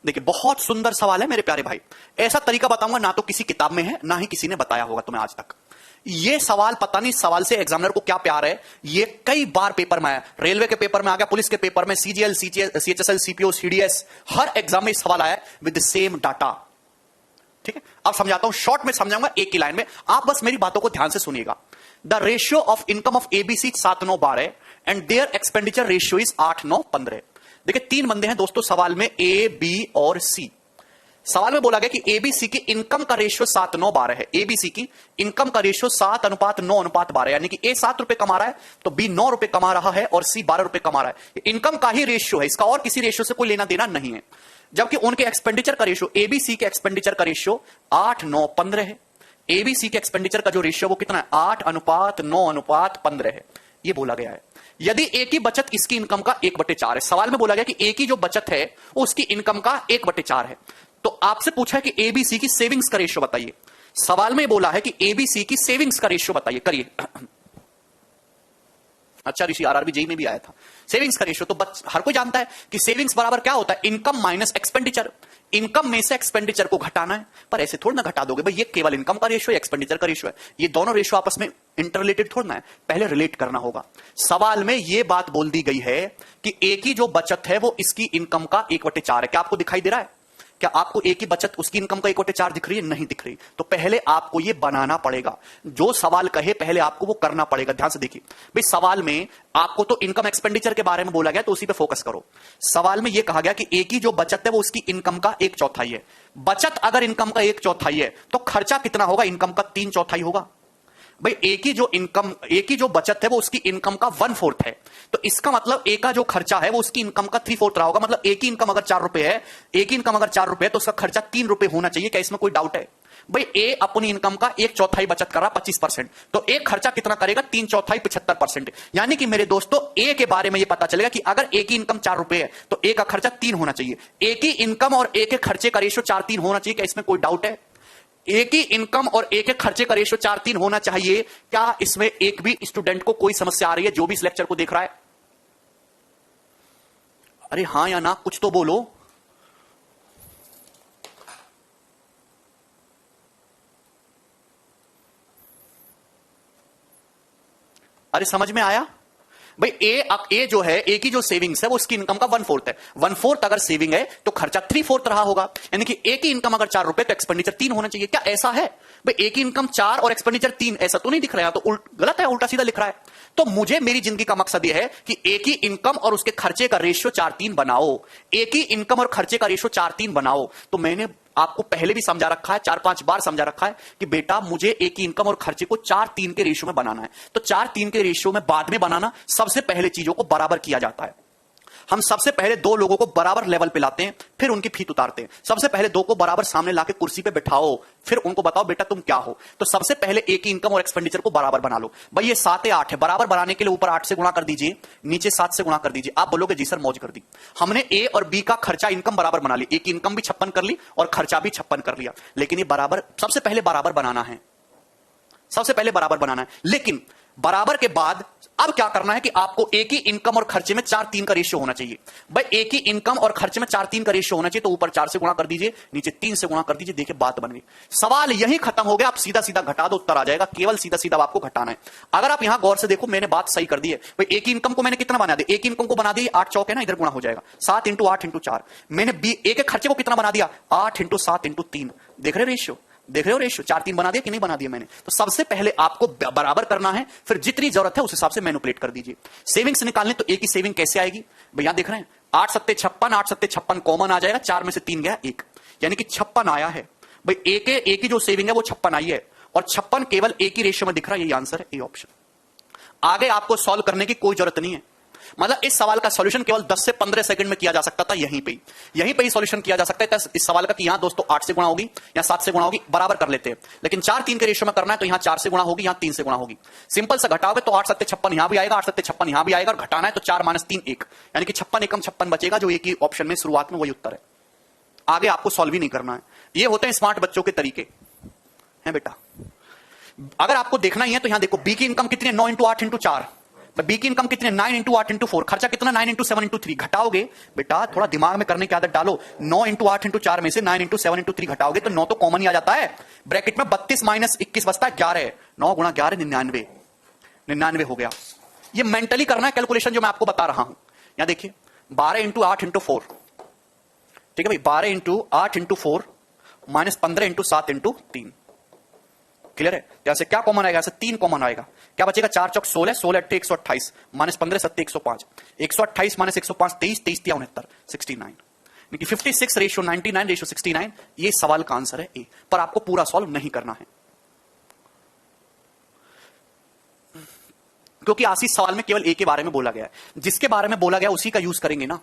देखिए बहुत सुंदर सवाल है मेरे प्यारे भाई। ऐसा तरीका बताऊंगा ना तो किसी किताब में है ना ही किसी ने बताया होगा तुम्हें आज तक। ये सवाल पता नहीं सवाल से एग्जामिनर को क्या प्यार है, ये कई बार पेपर में आया, रेलवे के पेपर में आ गया, पुलिस के पेपर में, सीजीएल, सीएचएसएल, सीपीओ, सीडीएस, हर एग्जाम में सवाल आया विद द सेम डाटा। ठीक है, अब समझाता हूं, शॉर्ट में समझाऊंगा एक ही लाइन में, आप बस मेरी बातों को ध्यान से सुनिएगा। The ratio of income of ABC 7, 9, 12 and there expenditure ratio is 8, 9, 15। देखिए तीन बंदे हैं दोस्तों सवाल में, ए, बी और सी। सवाल में बोला गया कि एबीसी की इनकम का रेशियो 7, 9, 12 है। एबीसी की इनकम का रेशियो 7:9:12, यानी कि ए 7 रुपए कमा रहा है तो बी 9 रुपए कमा रहा है और सी 12 रुपए कमा रहा है। इनकम का ही रेशियो है, इसका और किसी रेशियो से कोई लेना देना नहीं है। जबकि उनके एक्सपेंडिचर का रेशियो, एबीसी के एक्सपेंडिचर का रेशियो 8, 9, 15 है। एबीसी के एक्सपेंडिचर का जो रेशियो वो कितना है, 8:9:15 है। ये बोला गया है। यदि ए की बचत इसकी इनकम का 1/4 है, सवाल में बोला गया कि ए की जो बचत है वो उसकी इनकम का 1/4 है, तो आपसे पूछा है कि एबीसी की सेविंग्स का रेशियो बताइए। सवाल में बोला है कि एबीसी की सेविंग्स का रेशियो बताइए, करिए। अच्छा ऋषि आरआरबी जेई में भी आया था सेविंग्स का रेशियो। तो हर कोई जानता है कि सेविंग्स बराबर क्या होता है, इनकम माइनस एक्सपेंडिचर। इनकम में से एक्सपेंडिचर को घटाना है, पर ऐसे थोड़ा ना घटा दोगे भाई, ये केवल इनकम का रेशियो है, एक्सपेंडिचर का रेशियो है, ये दोनों रेशियो आपस में इंटररिलेटेड थोड़ा ना है, पहले रिलेट करना होगा। सवाल में ये बात बोल दी गई है कि ए की जो बचत है वो इसकी इनकम का 1/4 है। क्या आपको दिखाई दे रहा है? क्या आपको ए की बचत उसकी इनकम का 1/4 दिख रही है? नहीं दिख रही। तो पहले आपको ये बनाना पड़ेगा, जो सवाल कहे पहले आपको वो करना पड़ेगा। ध्यान से देखिए भाई, सवाल में आपको तो इनकम एक्सपेंडिचर के बारे में बोला गया तो उसी पे फोकस करो। सवाल में ये कहा गया कि ए की जो बचत है वो उसकी इनकम का 1/4 है। बचत अगर इनकम का 1/4 है तो खर्चा कितना होगा? इनकम का 3/4 होगा। भाई ए की जो बचत है वो उसकी इनकम का 1/4 है, तो इसका मतलब ए का जो खर्चा है वो उसकी इनकम का 3/4 रहा होगा। मतलब ए की इनकम अगर 4 रुपए है, ए की इनकम अगर 4 रुपए है तो उसका खर्चा 3 रुपए होना चाहिए। क्या इसमें कोई डाउट है? भाई ए अपनी इनकम का 1/4 बचत कर रहा 25%, तो ए खर्चा कितना करेगा? 3/4 75%। यानी कि मेरे दोस्तों ए के बारे में ये पता चलेगा कि अगर ए की इनकम 4 रुपए है तो ए का खर्चा 3 होना चाहिए। ए की इनकम और ए के खर्चे का रेशियो 4:3 होना चाहिए। क्या इसमें कोई डाउट है? एक ही इनकम और एक एक खर्चे का रेशियो 4:3 होना चाहिए। क्या इसमें एक भी स्टूडेंट को कोई समस्या आ रही है जो भी इस लेक्चर को देख रहा है? अरे हां या ना, कुछ तो बोलो। अरे समझ में आया? भाई ए जो है, ए की जो सेविंग्स है वो उसकी इनकम का 1/4 है। 1/4 अगर सेविंग है तो खर्चा 3/4 रहा होगा। यानी कि ए की इनकम अगर 4 रुपए तो एक्सपेंडिचर 3 होना चाहिए। क्या ऐसा है? भाई ए की इनकम 4 और एक्सपेंडिचर 3, ऐसा तो नहीं दिख रहा है, तो गलत है, उल्टा सीधा लिख रहा है। तो मुझे मेरी जिंदगी का मकसद यह है कि ए की इनकम और उसके खर्चे का रेशियो 4:3 बनाओ। ए की इनकम और खर्चे का रेशियो 4:3 बनाओ। तो मैंने आपको पहले भी समझा रखा है, 4-5 बार समझा रखा है कि बेटा मुझे ए की इनकम और खर्चे को 4:3 के रेशियो में बनाना है। तो 4:3 के रेशियो में बाद में बनाना, सबसे पहले चीजों को बराबर किया जाता है। हम सबसे पहले दो लोगों को बराबर लेवल पे लाते हैं, फिर उनकी फीत उतारते हैं। सबसे पहले दो को बराबर सामने लाके कुर्सी पे बिठाओ, फिर उनको बताओ बेटा तुम क्या हो। तो सबसे पहले ए की इनकम और एक्सपेंडिचर को बराबर बना लो। भाई ये 7 है 8 है, बराबर बनाने के लिए ऊपर 8 से गुणा कर दीजिए, नीचे 7 से गुणा कर दीजिए। आप बोलोगे जी सर मौज कर दी। हमने ए और बी का खर्चा इनकम बराबर बना ली, ए की इनकम भी 56 कर ली और खर्चा भी 56 कर लिया। लेकिन ये बराबर सबसे पहले बराबर बनाना है, सबसे पहले बराबर बनाना है। लेकिन बराबर के बाद अब क्या करना है कि आपको ए की इनकम और खर्चे में 4:3 का रेशियो होना चाहिए। भाई ए की इनकम और खर्चे में 4:3 का रेशियो होना चाहिए, तो ऊपर 4 से गुणा कर दीजिए, नीचे 3 से गुणा कर दीजिए। देखिए बात बन गई, सवाल यही खत्म हो गया। आप सीधा सीधा घटा दो, उत्तर आ जाएगा। केवल सीधा सीधा आपको घटाना है। अगर आप यहां गौर से देखो, मैंने बात सही कर दी है। भाई ए की इनकम को मैंने कितना बना दिया? ए की इनकम को बना दिया 8 चौक है ना, इधर गुणा हो जाएगा 7 × 8 × 4। मैंने बी ए के खर्चे को कितना बना दिया? 8 × 7 × 3। देख रहे रेशियो, देख रहे हो रेशियो? 4:3 बना दिया कि नहीं बना दिया मैंने? तो सबसे पहले आपको बराबर करना है, फिर जितनी जरूरत है उस हिसाब से मैनिपुलेट कर दीजिए। सेविंग्स निकालने तो ए की सेविंग कैसे आएगी? भैया देख रहे हैं 8 7 56, 8 7 56 कॉमन आ जाएगा, 4 में से 3 गया 1, यानी कि 56 आया है। भाई ए की जो सेविंग है वो 56 आई है, और 56 केवल ए की रेशियो में दिख रहा है। यही आंसर है, ए ऑप्शन। आगे आपको सॉल्व करने की कोई जरूरत नहीं है। मतलब इस सवाल का सॉल्यूशन केवल 10 से 15 सेकंड में किया जा सकता था, यहीं पे ही सॉल्यूशन किया जा सकता है। इस सवाल का कि यहां दोस्तों 8 से गुणा होगी या 7 से गुणा होगी, बराबर कर लेते हैं। लेकिन 4:3 के रेशियो में करना है तो यहां 4 से गुणा होगी, यहां 3 से गुणा होगी। सिंपल सा घटाओगे तो 8 7 56 यहां भी आएगा, 8 7 56 यहां भी आएगा, और घटाना है तो 4 - 3 1, यानी कि 56 एकम 56 बचेगा, जो एक ही ऑप्शन में शुरुआत में वही उत्तर है। आगे आपको सॉल्व ही नहीं करना है। ये होते हैं स्मार्ट बच्चों के तरीके हैं बेटा। अगर आपको देखना ही है तो यहां देखो, बी की इनकम कितनी है? 9 × 8 × 4, बी की इनकम कितने 9 इंटू 8 इंटू 4, खर्चा कितना 9 इंटू 7 इंटू 3, घटाओगे बेटा थोड़ा दिमाग में करने की आदत डालो। 9 इंटू 8 इंटू 4 में से 9 इंटू 7 इंटू 3 घटाओगे तो 9 तो कॉमन ही आ जाता है। ब्रैकेट में 32 माइनस 21 बचता है 11, 9 गुणा 11 99, 99 हो गया। ये मेंटली करना है कैलकुलेशन जो मैं आपको बता रहा हूं। यहां देखिए 12 इंटू 8 इंटू 4, ठीक है भाई, 12 into 8 into 4 minus 15 into 7 into 3, clear है। जैसे क्या कॉमन आएगा, ऐसे 3 कॉमन आएगा, क्या बचेगा 4 चौक 16, 16 अट्ठे 128 माइनस 15 7 105, 128 माइनस 105 23, 23 तिया 69, 69, 56 रेशियो 99 रेशियो 69। ये सवाल का आंसर है ए, पर आपको पूरा सॉल्व नहीं करना है क्योंकि आशीष सवाल में केवल ए के बारे में बोला गया है, जिसके बारे में बोला गया उसी का यूज करेंगे ना।